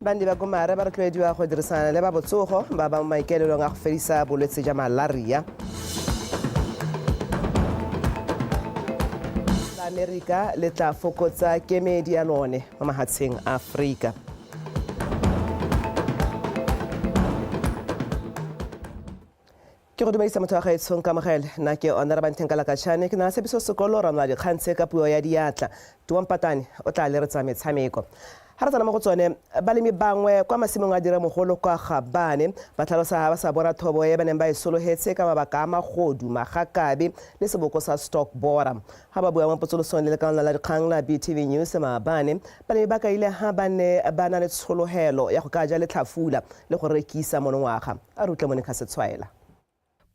Bandi ba gomare ba rotloediwa go dirisana le ba botsogo ba ba maikaelelong a go fedisa bolwetse jwa malaria. Amerika le tla fokotsa kemedi ya lone mo mahatsheng a Afrika. Ke go dumedisa motho wa gaetsong ka mogele nna ke Honora Bantenkalakashane ke na sebiso sekolo ra nna dikgang tse ka puo ya diatla Tuwampatane o tla le re tsa metshameko. Ha re tsana mo go tsone balemi bangwe kwa masimong a dire mogolo kwa Gabane ba tlhalosa ba sa bona thobo e baneng ba e solohetse ka mabaka a magodu magakabe le seboko sa stock bora. Ha ba bua mo potsolosong le lekana la dikgang la BTV News maabane balemi ba ka ile ha bane ba na le tsholohelo ya go ka ja le tlhafula le go rekisa monongwaga a rutle Monica Setswaela.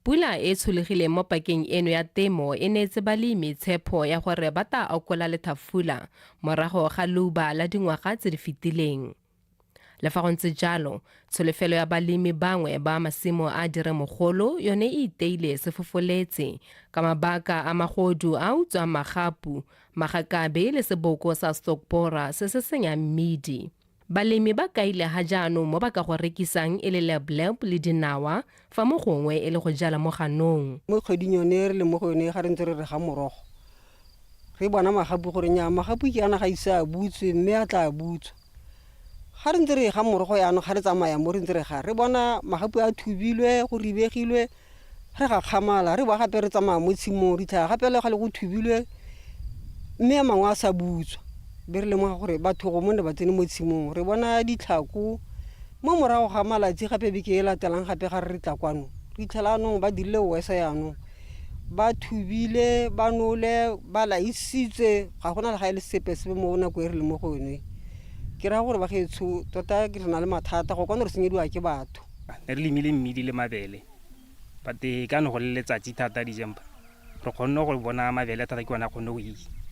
Pula e tsholegile mo pakeng eno ya temo e neetse balemi tshepo ya gore ba tla okola lethafula morago ga leuba la dingwaga tse di fetileng. Le fa go ntse jalo, tsholofelo ya balemi bangwe ba masimo a dire mogolo yone e iteile sefofoletse ka mabaka a magodu a utswang magapu, magakabe le seboko sa stockbora se se senyang mmidi. Balemi ba kaile ha jaanong mo ba ka go rekisang e le lebleb le dinawa fa mo gongwe e le go jala mo ganong. Mo kgweding yone re le mo go yone ga re ntse re ga morogo re bona magapu gore nya magapu ke ana ga isa butswe mme a tla butswa. Ga re ntse re ga morogo yana ga re tsamaya mo re ntse re ga re bona magapu a thubilwe go ribegilwe re ga kgamala re ba gape re tsamaya mo tshimong re tla gape le ga le go thubilwe mme mangwe a sa butswa. Be re lemoga gore batho go mone ba tsene mo tshimong re bona ditlhako mo morago ga malatsi gape be ke e latelang gape ga re tla kwano re tlhalanong ba dirile wesa yanong ba thubile ba nole ba laisitse ga gona le ga ile sepe sebe mo nako e re le mo go yone ke ra gore ba getso tota ke rena le mathata go kwana re senyediwa ke batho re lemile mmidi le mabele bate ka no go le letsatsi thata di jempa re kgonne go bona mabele thata ke bona kgonne go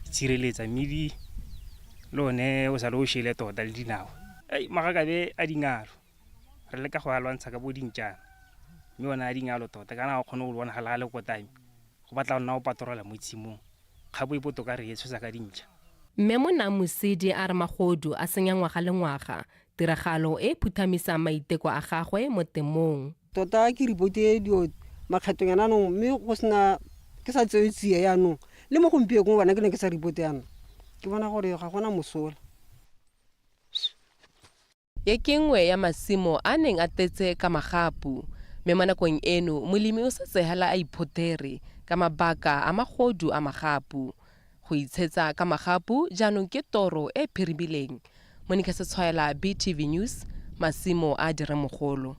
itshireletsa mmidi lone o sa lo shele tota le dinawa magakabe a dingalo re le ka go alwantsha ka bo dintjana mme ona a dingalo tota kana go kgone go bona halale go time go batla go nna o patrola mo tshimong ga bo ipoto ka re e tshosa ka dintja. Mme mona Mosidi a re magodu a senya ngwaga le ngwaga tiragalo e phuthamisa maiteko a gagwe mo temong. Tota ke ripote dio makgetong ya nanong mme go sena ke sa tseo tsia yanong le mo gompieko mo bana ke ne ke sa ripote yana ke bona gore ga gona mosola. Ye kengwe ya masimo a neng a tetse ka magapu mme mo nakong eno molemi o sa tsehela a iphotere ka mabaka a magodu a magapu go itshetsa ka magapu jaanong ke toro e phiribileng. Monica Setswaela, BTV News, masimo a dire mogolo.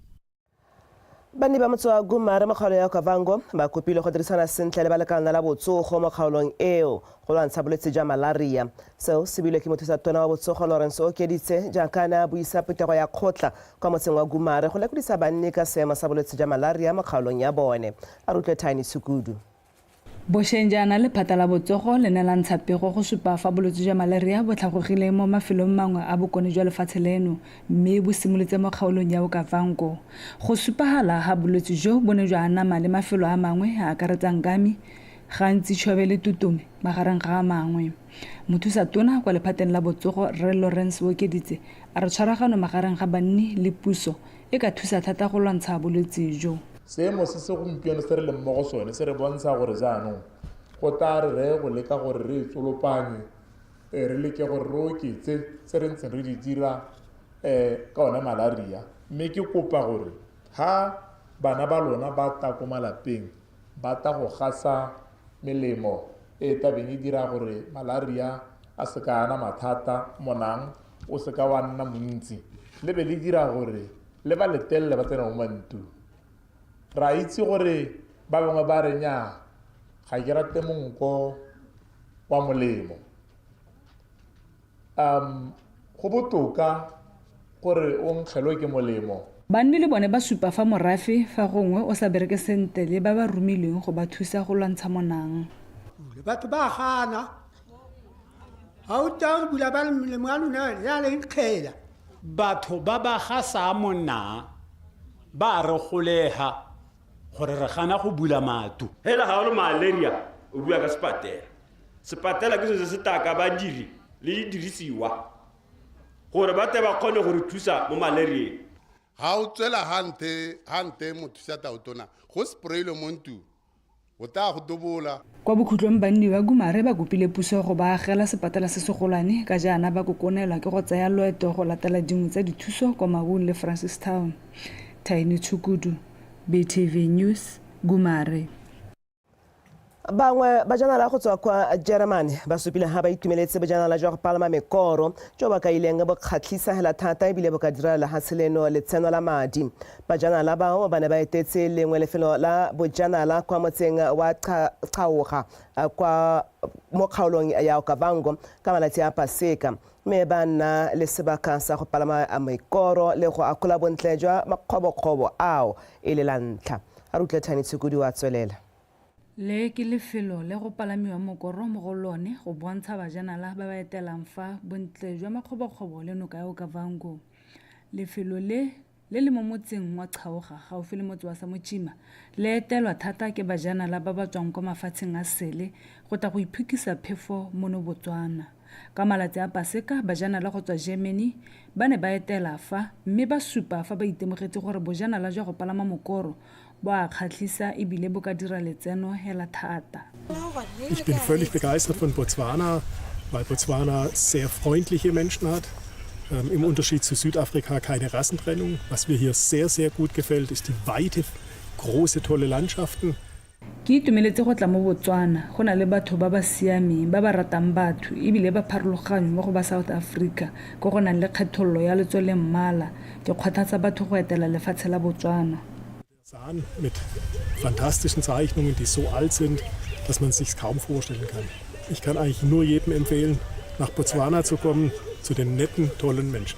Bani ba motse wa gomare mo kgaolong ya Kavango ba kopile go dirisana sentle le ba lekana la botsogo mo kgaolong eo go lwantsha bolwetse jwa malaria. Seo se bilwe ke mothusa tona wa botsogo Lawrence Okeditse jaaka na buisa phetego ya kgotla kwa motseng wa gomare go lekodisa banne ka seemo sa bolwetse jwa malaria mo kgaolong ya bone. A rutle Tiny Sukudu. Boshenjana le phata la botsogo le ne la ntshapego go supa fa bolwetse jwa malaria bo tlhagogile mo mafelong mangwe a bokone jwa lefatshe leno mme bo simolotse mo kgaolong ya Okavango. Go supagala ga bolwetse jo bo ne jwa anama le mafelo a mangwe a akaretsang Ngami, gantsi Tšhobe le Tutume magareng ga a mangwe. Mothusa tona kwa lephateng la botsogo Rre Lawrence Okeditse a re tshwaragano magareng ga banni le puso e ka thusa thata go lwantsha bolwetse jo. Seemo se se gompieno se re leng mo go sone se re bontsha gore jaanong go tla re go leka gore re tsolopanye re leke gore re oketse se re ntseng re di dira ka ona malaria mme ke kopa gore ha bana ba lona ba ta ko malapeng ba ta go gasa melemo e tabeng e dira gore malaria a se ka ana mathata monang o se ka wa nna montsi le be le dira gore le ba letelle ba tsena mo mantu. Ra itse gore ba bangwe ba re nya ga ke rate monko wa molemo. Go botoka gore o nkgelwe ke molemo. Banni le bone ba supa fa morafe fa gongwe o sa bereke sentle le ba ba romilweng go ba thusa go lwantsha monang. Batho ba gana ha o tla bula ba le mwana ya le nkgela. Batho ba ba gasa monna ba re golega gore re gana go bula matu. Hela ga o malaria o bua ka sepatela. Sepatela ke se se taka badiri le di dirisiwa gore ba tle ba kgone go re thusa mo malarieng. ga o tswela hante motho sa taotona go sprayle mo ntu o tla go dobola. Kwa bokhutlong banni ba Gumare ba kopile puso go ba agela sepatala se segolwane ka jaana ba kokonelwa ke go tsaya loeto go latela dingwe tsa dithuso kwa Maun le Francistown. Tiny Chukudu, BTV News, Gumare. Bangwe bajanala go tswa kwa Germany ba supile ha ba itumeletse bajanala jwa go palama mekoro jo ba ka ileng bo kgatlhisa hela thata ebile bo ka dira la haseleno le tseno la madi. Bajanala bao ba ne ba etetse lengwe lefelo la bojanala kwa motseng wa Qaoga kwa mo kgaolong ya Okavango ka malatsi a Paseka. Me ba nna le sebaka sa go palama mekoro le go akola bontle jwa makgobokgobo ao e le la ntlha. A rutle Tiny Tsukudi wa tswelela. Le ke lefelo le go palamiwa mokoro mo go lone go bontsha bajanala ba ba etelang fa bontle jwa makgobokgobo le noka ya Okavango. Lefelo le mo motseng wa Qaoga gaufi le motse wa Samochima le etelwa thata ke bajanala ba ba tswang kwa mafatsheng a sele go ta go iphukisa phefo mo Botswana. Ka malatsi a Paseka bajanala go tswa Germany ba ne ba etela fa mme ba supa fa ba itemogetse gore bojanala jwa go palama mokoro ba kgatlhisa ebile bo ka dira letseno hela thata. Ich bin völlig begeistert von Botswana, weil Botswana sehr freundliche Menschen hat. Im Unterschied zu Südafrika keine Rassentrennung. Was mir hier sehr, sehr gut gefällt, ist die weite, große, tolle Landschaften. Ke itumeletse go tla mo Botswana go na le batho ba ba siameng ba ba ratang batho ebile ba pharologane mo go ba South Africa go go nang le kgethollo ya letso le mmala ke kgothatsa batho go etela lefatshe la Botswana. Mit fantastischen Zeichnungen, die so alt sind, dass man es sich kaum vorstellen kann. Ich kann eigentlich nur jedem empfehlen, nach Botswana zu kommen, zu den netten, tollen Menschen.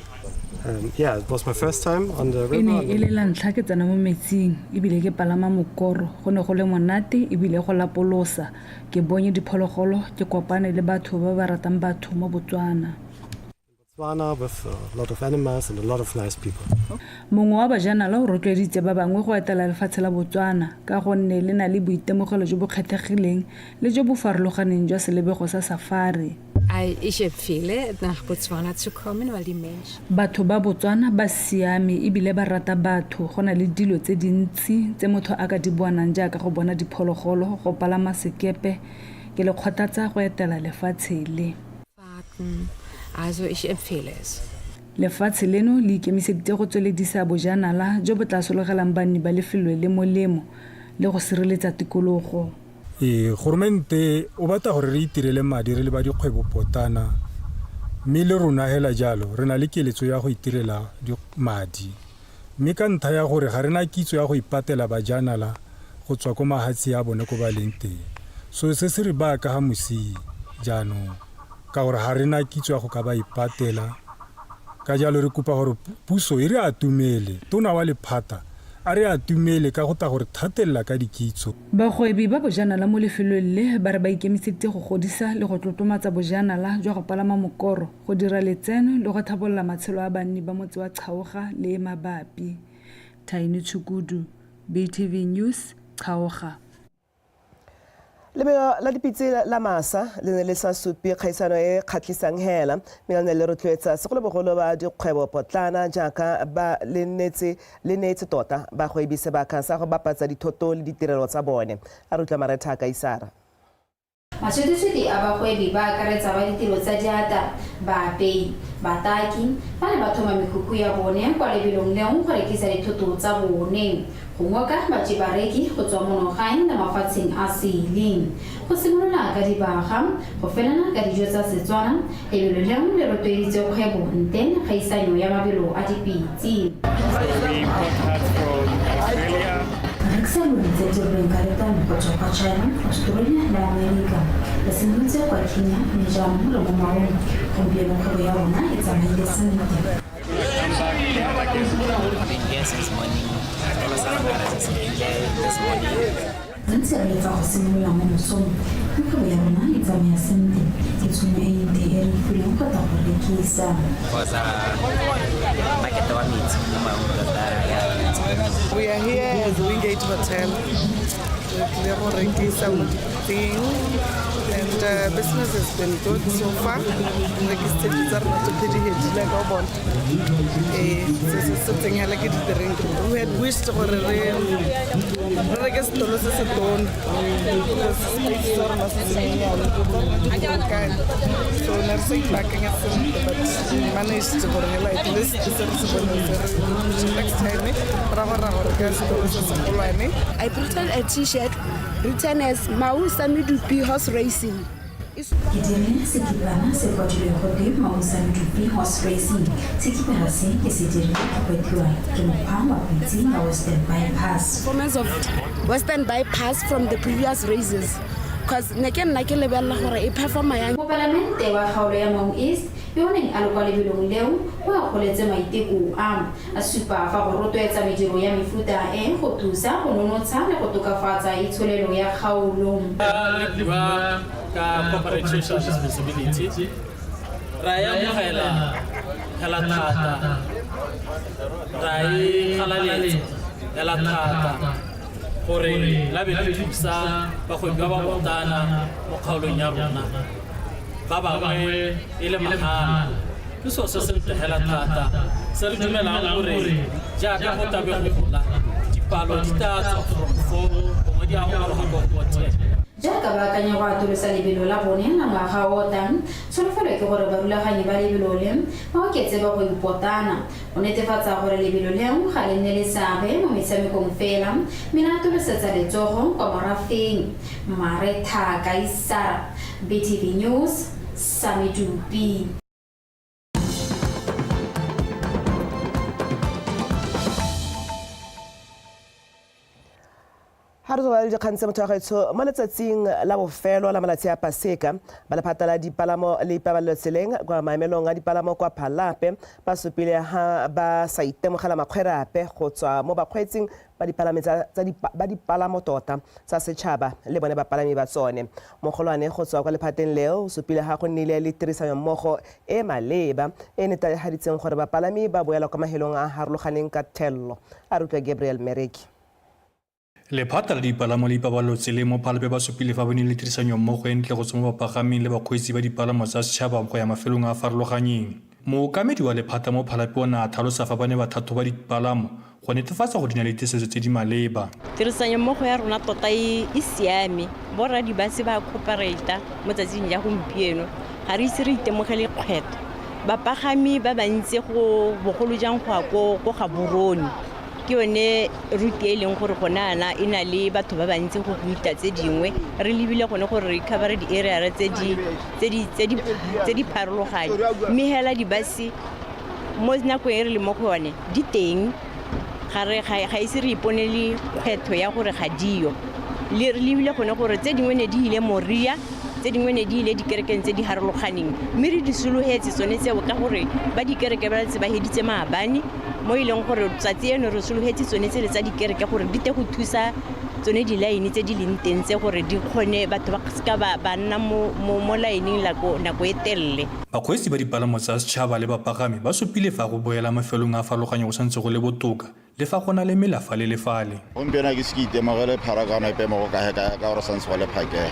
Yeah, it was my first time on the river. Ene e le la ntlha ke tsena mo metsing ebile ke palama mokoro go ne go le monate ebile go lapolosa ke bone diphologolo ke kopane le batho ba ba ratang batho mo Botswana. Botswana with a lot of animals and a lot of nice people. Mongwe wa bajanala o rotloeditse ba bangwe go etela lefatshe la Botswana ka gonne le na le boitemogelo jo bo kgethegileng le jo bo farologaneng jwa selebego sa safari. Ich empfehle, nach Botswana zu kommen, weil die Menschen. Batho ba Botswana ba siame ebile ba rata batho go na le dilo tse dintsi tse motho a ka di bonang jaaka go bona diphologolo go palama sekepe ke le kgothatsa go etela lefatshe le. Also ich empfehle es. Lefatshe leno le ikemiseditse go tsweledisa bojanala jo bo tla sologelang banni ba lefelo le molemo le go sireletsa tikologo. Gormente o batla gore re itirele madi re le ba dikgwebo potana mme le rona hela jalo re na le keletso ya go itirela madi mme ka ntlha ya gore ga rena kitso ya go ipatela bajanala go tswa ko mahatsi ya bone ko ba leng teng so se se re ba ka ga mosi jaanong ka gore ga rena kitso ya go ka ba ipatela ka jalo re kopa gore puso e re atumele tona wa lephata a re atumele ka go ta gore thatella ka dikitso. Bagwebi ba bojanala mo lefelong le ba re ba ikemisitse go godisa le go tlotlomatsa bojanala jwa go palama mokoro go dira letseno le go thabolola matshelo a banni ba motse wa Qaoga le mabapi. Tiny Chukudu, BTV News, Qaoga. Lebelo la dipitse la masa le ne le sa supi kgaisano e kgatlhisang hela mme le le rotloetsa segolobogolo ba dikgwebo potlana jaaka ba le netse tota ba go ebise ba ka sa go bapatsa dithoto le ditirelo tsa bone a rutla Maretha ka Isara. Masweteswete a bagwebi ba akaretsa ba ditiro tsa diata baapei bataki ba ne ba thoma mekhukhu ya bone kwa lebelong leng go rekisa dithoto tsa bone go ngoka bareki go tswa monogae le mafatsheng a seleng go simolola ka dibaga go felana ka dijo tsa Setswana lebelo leng le rotloeditse kgwebo ntle kgaisanyo ya mabelo a dipitse. Alexander Mzee Benkareta kutoka China, Australia na Amerika. Yasimutse kwa Kenya ni jamu la mamaoni. Kumbia mkabo ya wana itamende sanite. Nansi alifa kusimula msomo. Mkabo ya wana itamende sanite. Titume indi eri kule mkata kurikisa. We are here at the Wingate Hotel with Lero Rekisa Muting. and business has been good so far. Like I said, it's not to pity it, like I want. Something like it drink. We had wished for a real. I guess the loss is a tone. Because it's not a so nursing backing us, but managed to at least next time. I put on a t-shirt written as Mau Samidupi Horse Racing. Ke dirile sekipana se kwadilweng gote Mausa Medupi Horse Racing. Sekipana se ke se dirile go kwetiwa ke mokgwa wa boitse wa Western Bypass. Performance of Western Bypass from the previous races. Because ne ke nna ke lebella gore e performa yang. Moparlamente wa kgaolo ya Mau East yo neng a le kwa lebelong leo wa goletse maiteko a supa fa go rotloetsa mediro ya mefuta e go thusa go nonotsha le go tokafatsa itsholelo ya kgaolo. Ka corporate social responsibility ra ya mogela hela thata ra e khalaletse hela thata gore la be le thusa ba go ba botana mo kgaolong ya rona ba bangwe e le mahala ke so se hela thata se re dumelang gore jaaka go tabe go gola dipalo di tatsa from 4 go di a go go Jaaka ba kanya go atolosa lebelo la bone na ngwaga o tang solofelo ke gore ba rulaganye ba lebelo le ba oketse ba go ipotana o netefatsa gore lebelo le ga le nne le sabe mo metshamekong fela mina atolosetsa letsogo kwa morafeng Maretha Kaisara BTV News Samidupi. Ha re tswa le kgantse motho wa gaetsho mo letsatsing la bofelo la malatsi a Paseka ba lephatla la dipalamo le ipabalotseleng kwa maemelong a dipalamo kwa Phalape ba supile ha ba sa itemogela makgwerape go tswa mo bakgweetsing ba dipalamo tota tsa setšhaba le bone bapalami ba tsone mogolwane go tswa kwa lephateng leo supile ha go nnile le tirisano mmogo e maleba e netefaditseng gore bapalami ba boela kwa mahelong a harologaneng ka thello a rutwa Gabriel Mereki. Lephata la dipalamo le ipabalotseleng mo Phalape ba supile fa bone le tirisano mmogo e ntle go tswa mo bapagaming le bakgweetsi ba dipalamo tsa setšhaba go ya mafelong a farologaneng. Mookamedi wa lephata mo Phalape o ne a tlhalosa fa ba ne bathatho ba dipalamo go netefatsa go dina le tiisetso tse di maleba. Tirisano mmogo ya rona tota e siame borra dibase ba cooperata mo tsatsing ya gompieno ga re ise re itemogele kgwetho bapagami ba bantsi go bogolo jang go Gaborone ke yone route e leng gore gona e na le batho ba bantsi go ruta tse dingwe re lebile gone gore re cover di area tse di pharologane mme hela di basi mo nako e re le mo go yone di teng ga ise re iponele kgetho ya gore ga dio le re lebile gone gore tse dingwe ne di ile Moria tse dingwe ne di ile dikerekeng tse di harologaneng mme re di sologetse tsone tseo ka gore ba dikereke ba tse ba heditse maabane mo ileng gore tsatsi eno re sologetse tsone tse le tsa dikereke gore di te go thusa tsone di line tse di leng teng tse gore di kgone batho ba ska ba nna mo line nako e telele. Bakgweetsi ba dipalamo tsa setšhaba le bapagami ba supile fa go boela mafelong a farologanye go santse go le botoka le fa go na le melafa le lefale. Gompieno ke se ke itemogele pharakano epe mo go ka gore santse go le phakela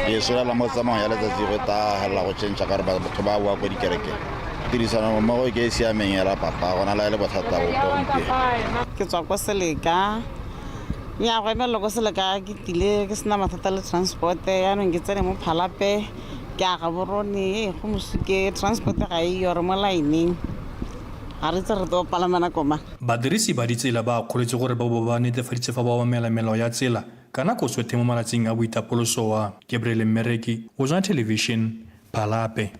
ke sola la mo tsamaya ya letsatsi go ta hela go tšhentšha ka gore batho ba bua kwa dikereke tirisano mmogo ke e siameng ya papa gona la le bothata bo gompieno. Ke tswa kwa Seleka ya go emela go Seleka ke tile ke sena mathata le transport yaanong ke tsene mo Phalape ke a Gaborone go mosuke transport ga e yore mo laeneng a re tse re to palamana koma. Badirisi ba ditsela ba kgoletse gore ba bo ba netefaditse fa ba obamela melao ya tsela ka nako tsotlhe mo malatsing a boitapoloso wa Gabriel Mereki go tswa television Phalape.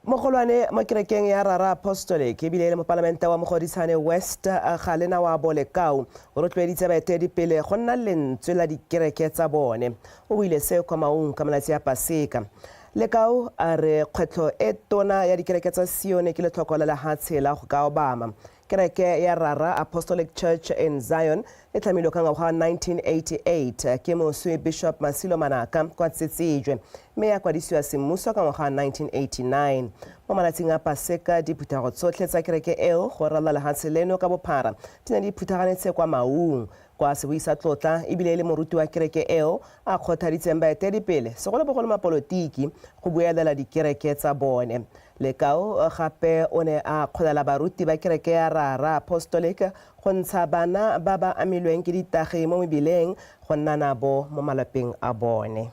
Mogolwane mo kerekeng ya Rara Apostolic ebile le mo palamente wa Mogodisane West ga lena wa Bolekau o rotloeditse baeteledipele go nna lentswe la dikereke tsa bone o buile se kwa Maung ka malatsi a Paseka. Lekau a re kgwetlho e tona ya dikereke tsa Sione ke letlhoko la lehatshela go ka Obama. Kereke ya Rara Apostolic Church in Zion e tlamilwe ka ngwaga 1988 ke moswi Bishop Masilo Manaka kwa Tsitsijwe mme ya kwadisiwa semmuso ka ngwaga 1989. Mo malatsing a Paseka diphuthago tsotlhe tsa kereke eo go rala lehatshe leno ka bophara di ne di phuthaganetse kwa Maung kwa se buisa tlotla ebile le moruti wa kereke eo a kgothaditseng baeteledipele segolobogolo mapolotiki go buelela dikereke tsa bone. Lekao gape o ne a kgolela baruti ba kereke ya Rara Apostolic go ntsha bana ba ba amilweng ke ditagi mo mebileng go nna nabo mo malapeng a bone.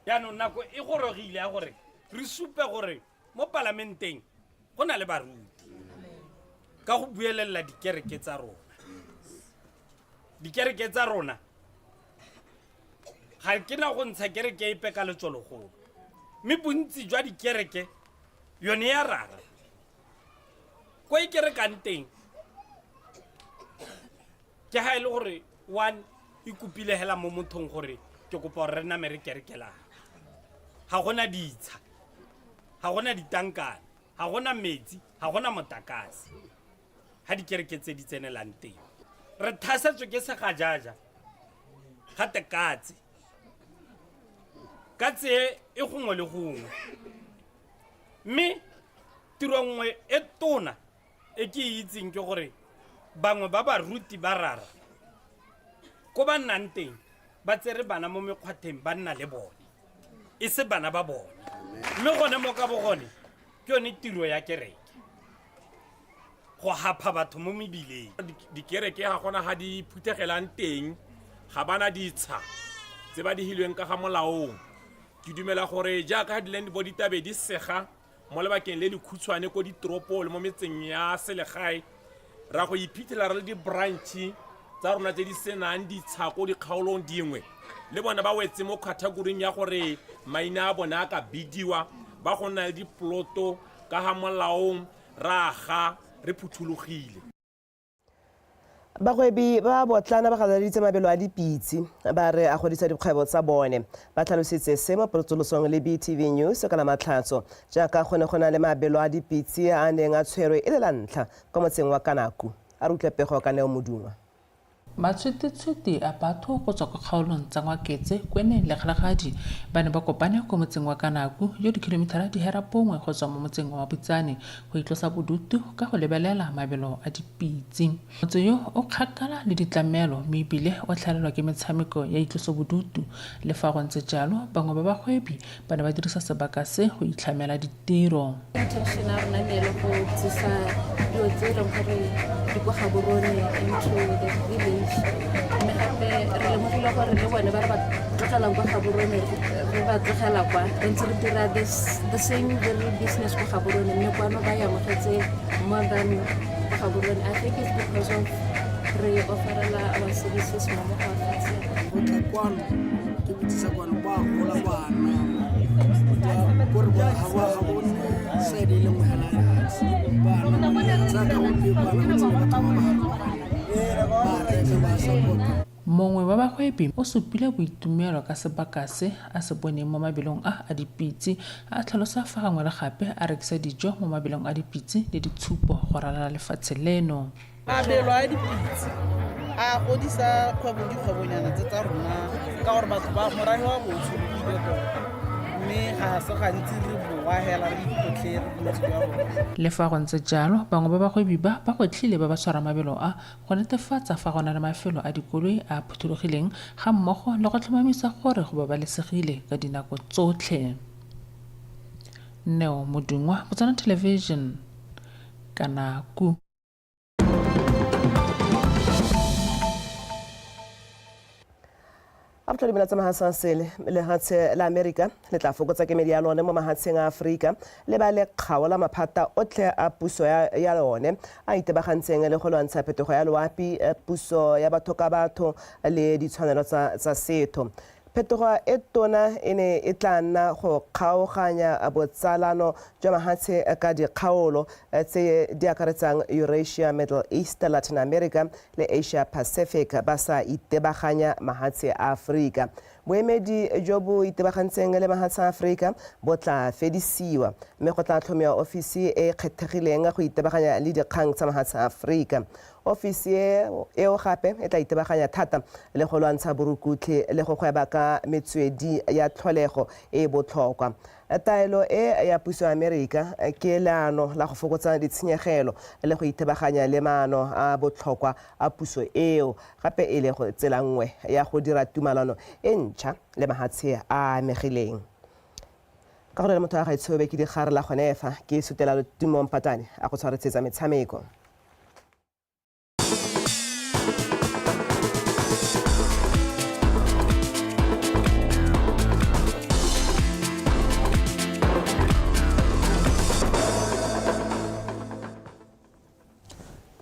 Yaanong nako e gorogile ya gore re supe gore mo parlamenteng go na le baruti ka go buelela dikereke tsa rona. Dikereke tsa rona ga ke na go ntsha kereke e peka letsologolo mme bontsi jwa dikereke yone ya Rara ko e kerekang teng ke ha ile gore one e kupile hela mo mothong gore ke kopa re nna mere kerekela ha gona ditsha ha gona ditankana ha gona metsi ha gona motakase ha dikereke tse di tsenelang teng re thasatswe ke segajaja ga tekatse katse e gongwe le gongwe mme tiro nngwe e tona e ke itseng ke gore bangwe ba baruti ba Rara ko ba nnang teng ba tsere bana mo mekgwatheng ba nna le bone e se bana ba bone mme gone mo ka bogone ke yone tiro ya kereke go hapa batho mo mebileng. Dikereke ga gona ga di phuthegelang teng ga bana ditsha tse ba di hilweng ka ga molaong. Ke dumela gore jaaka di land body tabe di sega mo lebakeng le le khutshwane ko ditoropo le mo metseng ya selegae ra go iphitlhela re le di branch tsa rona tse di senang ditsha ko dikgaolong dingwe le bona ba wetse mo category ya gore maina a bona ka bidiwa ba go nna le diploto ka ga molaong raga re phuthulogile. Bagwebi ba botlana ba galaleditse mabelo a dipitse ba re a godisa dikgwebo tsa bone ba tlhalositse se mo porotsolosong le BTV News ka la matlhatso jaaka gona le mabelo a dipitse a neng a tshwerwe e le la ntlha kwa motseng wa Kanaku a re utlwepego ka Neo Modungwa. Matshwetetswete a batho go tswa kwa kgaolong tsa Ngwaketse kwene le Kgalagadi ba ne ba kopane ko motseng wa Kanaku yo dikilomitara di hera pongwe go tswa mo motseng wa Butsane go itlosa bodutu ka go lebelela mabelo a dipitse. Motse yo o kgakala le ditlamelo mme ebile o tlhalelwa ke metshameko ya itloso bodutu le fa go ntse jalo bangwe ba bagwebi ba ne ba dirisa sebaka se go itlhamela ditiro. Intention ya rona ne le go tsisa dilo tse e leng gore di kwa gaborone into the village mme gape re lemogile gore le bone ba re ba tlogelang kwa gaborone re ba tlogela kwa re ntse re dira the same very business kwa gaborone mme kwano ba e amogetse more than kwa gaborone. I think it's because of re offerela our services mo mo kwa fatshe go tla kwano ke botsisa kwano ba gola bana gore ba hawa ga bone se di le mo hela bana tsa ka go be bana tsa ka mongwe ba bagwebi o supile boitumelo ka sebaka se a se boneng mo mabelong a dipitse a tlhalosa fa gangwe le gape a rekisa dijo mo mabelong a dipitse le ditshupo go ralala lefatshe leno. Mabelo a dipitse a godisa dikgwebonyana tse tsa rona ka gore batho ba morahi wa botsho mme ga se gantsi re boa hela re ikotlhe re botse jwa rona. Le fa go ntse jalo bangwe ba bagwebi ba gotlhile ba ba tshwara mabelo a go netefatsa fa gona le mafelo a dikoloi a phuthulogileng ga mmogo le go tlhomamisa gore go babalesegile ka dinako tsotlhe. Neo Modungwa, Botswana Television, Kanaku. After the minutes of Mahasan le hatse la America le tla fokotsa kemedi ya lone mo mahatsheng a Afrika le ba le kgaola maphata otlhe a puso ya lone a itebagantseng le go lwantsha phetogo ya loapi puso ya batho ka batho le ditshwanelo tsa setho. Phetogo e tona e ne e tla nna go kgaoganya botsalano jwa mahatshe ka dikgaolo tse di akaretsang Eurasia, Middle East, Latin America le Asia Pacific ba sa itebaganya mahatshe a Afrika. Boemedi jo bo itebagantseng le mahatshe a Afrika bo tla fedisiwa mme go tla tlhomiwa ofisi e kgethegileng go itebaganya le dikgang tsa mahatshe a Afrika. ofisi eo gape e tla itebaganya thata le go lwantsha borukutlhi le go gweba ka metswedi ya tlholego e botlhokwa. Taelo e ya puso ya Amerika ke leano la go fokotsa ditshenyegelo le go itebaganya le maano a botlhokwa a puso eo, gape e le go tsela nngwe ya go dira tumalano e ntšha le mahatshe a amegileng. Ka gore le motho wa gaetshobe ke digare la gonefa ke sutela Timo Mpatane a go tshwaretsetsa metshameko.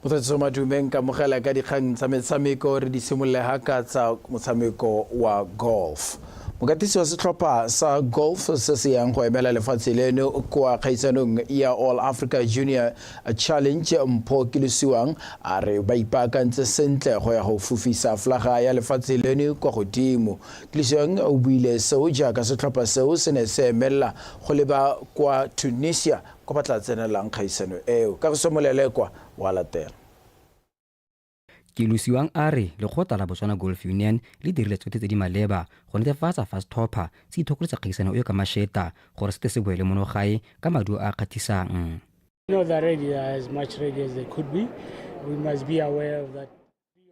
Motho madumeng ka mogela ka dikgang tsa metshameko re di simololega ka tsa motshameko wa golf. Mokatisi wa setlhopha sa golf se se yang go emela lefatshe leno kwa kgaisanong ya All Africa Junior Challenge Mpho Kilosiwang a re ba ipaakantse sentle go ya go fufisa flaga ya lefatshe leno kwa godimo. Kilosiwang o buile seo jaaka setlhopha seo se ne se emelela go leba kwa Tunisia kwa ba tla tsenelang kgaisano eo. Ka go somolele kwa wa latela. Kilosiwang a re lekgotla la Botswana Golf Union le dirile tsotlhe tse di maleba go netefatsa fast topper se ithokolotsa kgaisano eo ka masheta gore se se boele monogae ka maduo a kgatisang.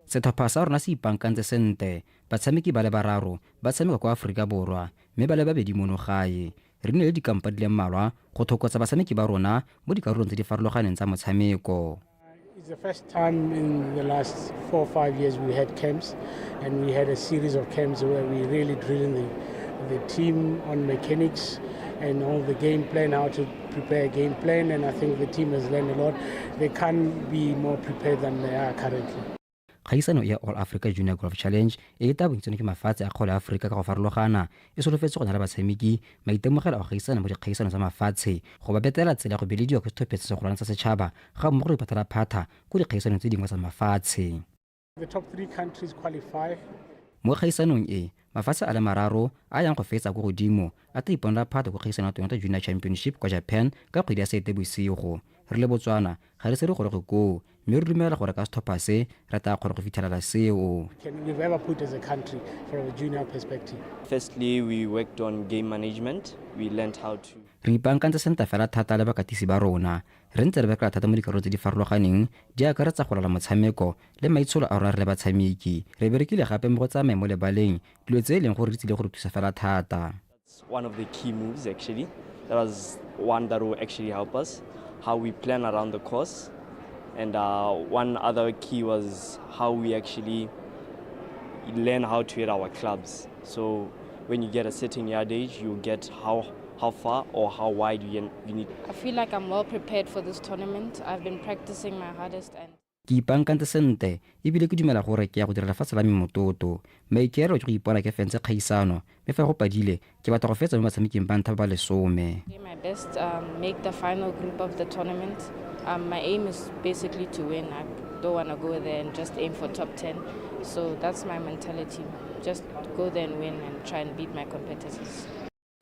Setlhopha sa rona se ipankantse sentle, batshameki ba le bararo ba tshameka kwa Aforika Borwa mme ba le babedi monogae. Re nnile dikampa di le mmalwa go thokotsa batshameki ba rona mo dikarolong tse di farologaneng tsa motshameko. It's the first time in the last 4 or 5 years we had camps, and we had a series of camps where we really drilling the team on mechanics and all the game plan, how to prepare a game plan, and I think the team has learned a lot. They can't be more prepared than they are currently. Kgaisano ya All Africa Junior Golf Challenge e ta bontshitswe ke mafatshe a kgole Afrika ka go farologana e solofetse go nna le batshameki maitemogelo a go gaisana mo dikgaisano tsa mafatshe go ba betela tsela go belediwa ke sethopetse se go lwantsha setšhaba ga mmogo le iphathela phata ko dikgaisanong tse dingwe tsa mafatshe. The top 3 countries qualify. Mo kgaisanong e mafatshe a le mararo a yang go fetsa go godimo a ta iponela phata go kgaisano ya Toyota Junior Championship kwa Japan ka kgwedi ya Seetebosigo. Re le Botswana ga re se re gore go go mme re dumela gore ka setlhopha se re tla kgona go fitlhelela seo. We've ever put as a country from a junior perspective. Firstly, we worked on game management. We learned how to. Re ipankantse senta fela thata le bakatisi ba rona. Re ntse re bekela thata mo dikarolo tse di farologaneng di akaretsa go laola motshameko le maitsholo a rona re le batshameki. Re berekile gape mo go tsamaya mo lebaleng dilo tse e leng gore di tsile gore thusa fela thata. That's one of the key moves actually. That was one that will actually help us. How we plan around the course, and one other key was how we actually learn how to hit our clubs. So when you get a certain yardage, you get how far or how wide you need. I feel like I'm well prepared for this tournament. I've been practicing my hardest and ke ipankantse sentle ebile ke dumela gore ke ya go direla fatshe la me mototo maikero ke go ipona ke fentse kgaisano mme fa go padile ke batla go fetsa mo batshameking ba ntha ba lesome. My best, make the final group of the tournament. My aim is basically to win. I don't want to go there and just aim for top 10. So that's my mentality. Just go there and win and try and beat my competitors.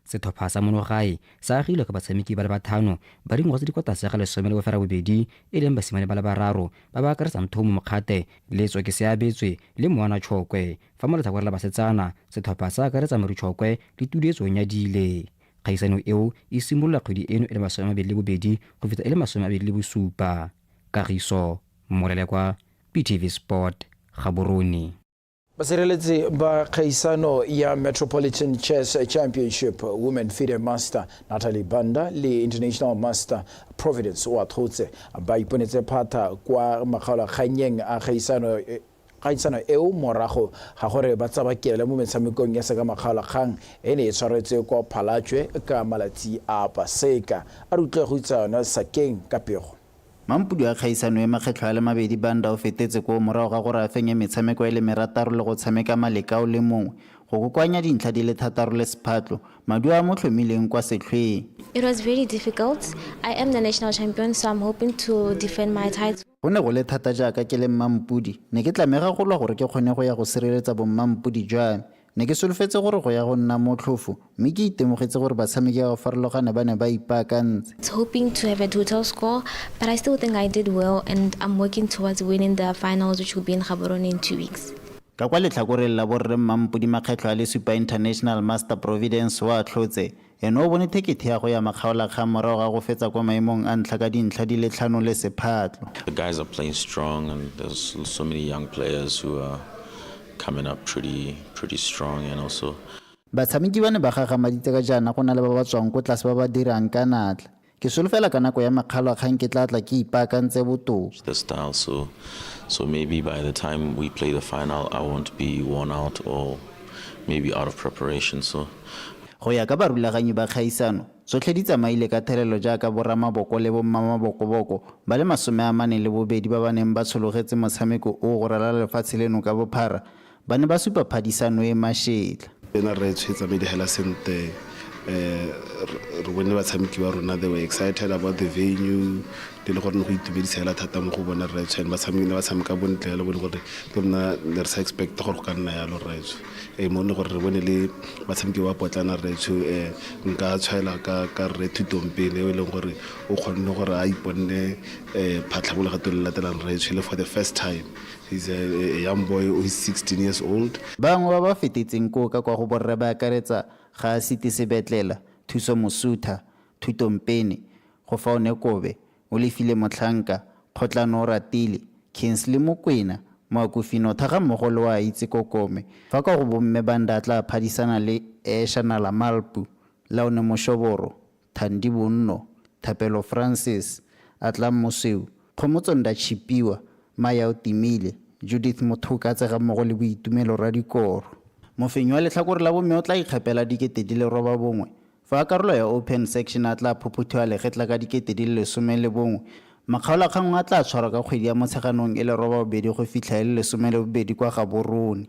Setlhopha sa monogae sa agilwe ka batshameki ba le bathano ba dingwaga tse di kwa tlase ga lesome le bofara bobedi e leng basimane ba le bararo ba ba akaretsang Thomo Mokgate le Tsweke Seabetswe le Moana Chokwe fa mo letlhakore la basetsana setlhopha sa akaretsa Mary Chokwe le Tudietso Nyadile. Kgaisano eo e simolola kgwedi eno e le 22 go feta e le 27. Kagiso Morele kwa PTV Sport Gaborone. Basereletsi ba kgaisano ya Metropolitan Chess Championship Women FIDE Master Natalie Banda le International Master Providence wa Thotse ba iponetse phata kwa makgaola kganyeng a kgaisano eo morago ga gore ba tsabakela mo metshamekong ya seka makgaola kgang e ne e tshwaretse kwa Phalatšwe ka malatsi a Paseka a rutle go tsana Sakeng ka pego. Mampudi a kgaisano e makgetlo a le mabedi Banda o fetetse ko morago ga gore a fenye metshameko e le merataro le go tshameka malekao le mongwe go kokoanya dintlha di le thataro le sephatlo maduo a mo tlhomileng kwa setlhweng. It was very difficult. I am the national champion, so I'm hoping to defend my title. Go ne go le thata jaaka ke le mmampudi ne ke tlamega go lwa gore ke kgone go ya go sireletsa bommampudi jwa ne ke solofetse gore go ya go nna motlhofo mme ke itemogetse gore batshameki ba farologane ba ne ba ipaakantse. Hoping to have a total score, but I still think I did well and I'm working towards winning the finals, which will be in Gaborone in 2 weeks. Ka kwa letlhakoreng la borre Mampudi Makgetlo a le supa International Master Providence wa tlhotse eno o bone tekete ya go ya makgaolakgang morago ga go fetsa kwa maemong a ntlha ka dintlha di le 5 le sephatlo. The guys are playing strong and there's so many young players who are coming up pretty strong and also batshameki ba ne ba gagamaditse ka jaana go na le ba ba tswang ko tlase ba ba dirang ka natla. Ke solofela ka nako ya makgaolakgang ke tla ke ipaakantse botoka. the style so maybe by the time we play the final I won't be worn out or maybe out of preparation so go ya ka barulaganyi ba kgaisano tsotlhe di tsamaile ka thelelo jaaka boramaboko le bommamabokoboko ba le 42 ba ba neng ba tshologetse motshameko o go ralala lefatshe leno ka bophara ba ne ba supa phadisano e mashetla. Ena re tshwetsa medihela sente re bone batshameki ba rona they were excited about the venue di le gore go itumedisa hela thata mo go bona re tshwene batshameki ba tshameka bontle le bone gore ke nna ne re sa expect gore go ka nna ya lo retso mo ne gore re bone le batshameki ba potlana retso nka tshwaela ka re Thutompene e leng gore o kgonne gore a iponne phatlhabolo gato le latelang retso le for the first time. He's a young boy who is 16 years old. Bangwe ba ba fetetseng ko ka kwa go borre ba akaretsa ga Siti Sebetlela, Thuso Mosutha, Thutompene, go Faone Kobe, o Lefile Motlhanka, Kgotlano Ratile, Kingsley Mokwena, Moakofino thaga mmogo le wa itse Kokome. Fa ka go bomme banda tla phadisana le Eshanala Malpu, Laone Moshoboro, Thandi Bonno, Thapelo Francis, Atlam Moseu, Khomotsonda Chipiwa, Maya Otimile, Judith Mothoka tsa mmogo le Boitumelo Radikoro. Mofenyi wa letlhakore la bomme o tla ikgapela dikete di le 9 fa karolo ya open section a tla phophuthwa legetla ka dikete di le 11. Makgaolakgang a tla tshwarwa ka kgwedi ya motsheganong e le 2 go fitlha le 12 kwa Gaborone.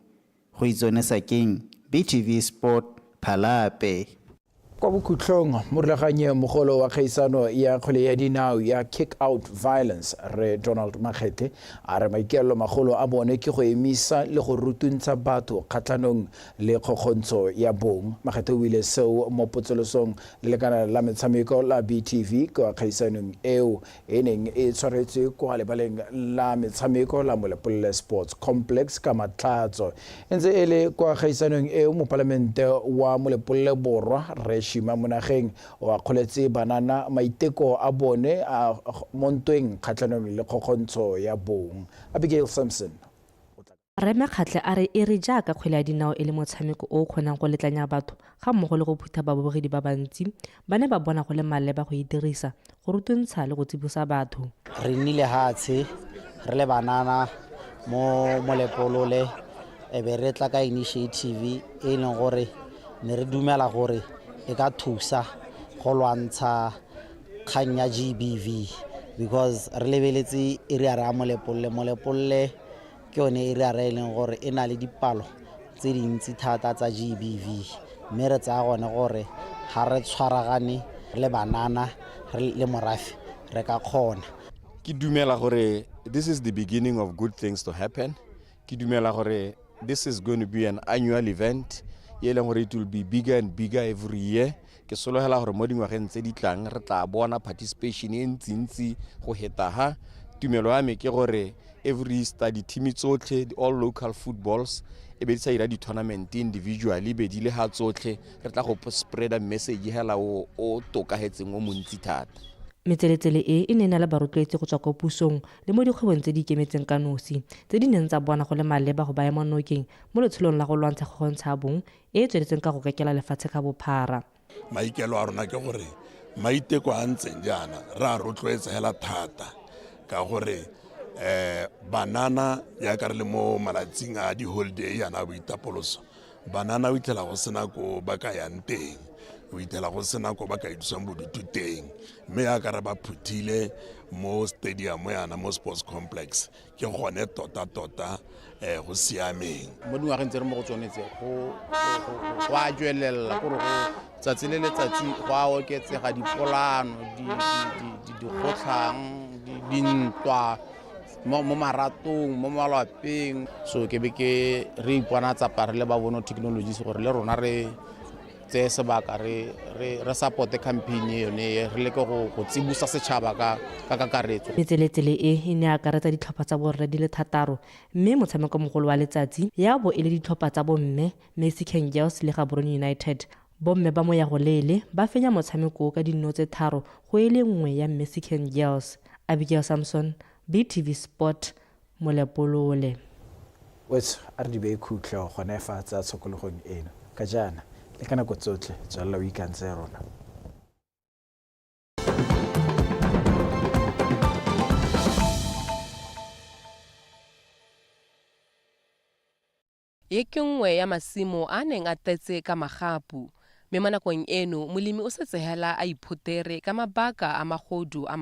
Go itsone Sakeng, BTV Sport, Phalape. Kwa bokhutlong morulaganyi mogolo wa kgaisano ya kgwele ya dinao ya kick out violence re Donald Makgethe a re maikaelelo magolo a bone ke go emisa le go rutuntsha batho kgatlhanong le kgokgontsho ya bong. Makgethe o ile seo mo potsolosong le lekana la metshameko la BTV kwa kgaisanong eo e neng e tshwaretswe kwa lebaleng la metshameko la Molepolle Sports Complex ka Matlatso. Ntse e le kwa kgaisanong eo mopalamente wa Molepolle Borwa re Shima Monageng wa kgoletse banana maiteko a bone a montweng kgatlhanong le kgokgontsho ya bong. Abigail Simpson. Re Makgethe a re e re jaaka kgwele ya dinao e le motshameko o kgonang go letlanya batho ga mmogo le go phutha babogedi ba bantsi ba ne ba bona go le maleba go e dirisa go rutuntsha le go tsibosa batho. Re nnile hatshe re le banana mo Molepolole e be re tla ka initiative e leng gore ne re dumela gore e ka thusa go lwantsha kgang ya GBV because re lebeletse area ya Molepolole ke yone area e leng gore e na le dipalo tse dintsi thata tsa GBV mme re tsaya gone gore ga re tshwaragane le banana re le morafe re ka kgona. Ke dumela gore this is the beginning of good things to happen. Ke dumela gore this is going to be an annual event. It will be bigger and bigger every year. Ke sologela gore mo dingwageng tse di tlang re tla bona participation e ntsi go heta ha. Tumelo ya me ke gore every study team tsotlhe all local footballs e be tsa ira di tournament individually be di le ha tsotlhe re tla go spread a message hela o tokahetseng o montsi thata. Metseletsele e ne na le barotloetse go tswa ko pusong le mo dikgwebong tse di ikemetseng ka nosi tse di neng tsa bona go le maleba go baya monokeng mo letsholong la go lwantsha kgokgontsha bong e tsweletseng ka go kekela lefatshe ka bophara. Maikelo a rona ke gore maiteko a ntseng jaana ra rotloetsa hela thata ka gore banana ya ka re le mo malatsing a di holiday yana boitapoloso banana o itlela go sena ko ba ka yang teng o itela go sena ko ba ka idusang bodutu teng mme ya ka re ba phuthile mo stadium yana mo sports complex ke gone tota go siameng mo dingwageng tse re mo go tsonetse go a jwelela gore go tsatsi le letsatsi go a oketsega dipolano di dikgotlhang dintwa mo maratong mo malapeng so ke be ke re ipona tsapa re le ba bono technology se gore le rona re tse sebaka re support campaign yone re le go tsibusa setšhaba ka kakaretso. Metseletsele e ne akaretsa ditlhopha tsa borre di le 6 mme motshameko mogolo wa letsatsi ya bo e le ditlhopha tsa bomme Mexican Girls le Gaborone United. Bomme ba moya go lele ba fenya motshameko ka dino tse 3 go ile nngwe ya Mexican Girls. Abigail Samson, BTV Sport, Molepolole. Wes a re di be khutlo gone fa tsa tshokologong eno ka jana le kana go tsotle tswalla o ikantse rona. Ye ke nngwe ya masimo a neng a tetse ka magapu mme mo nakong eno molemi o setse hela a iphotere ka mabaka a magodu a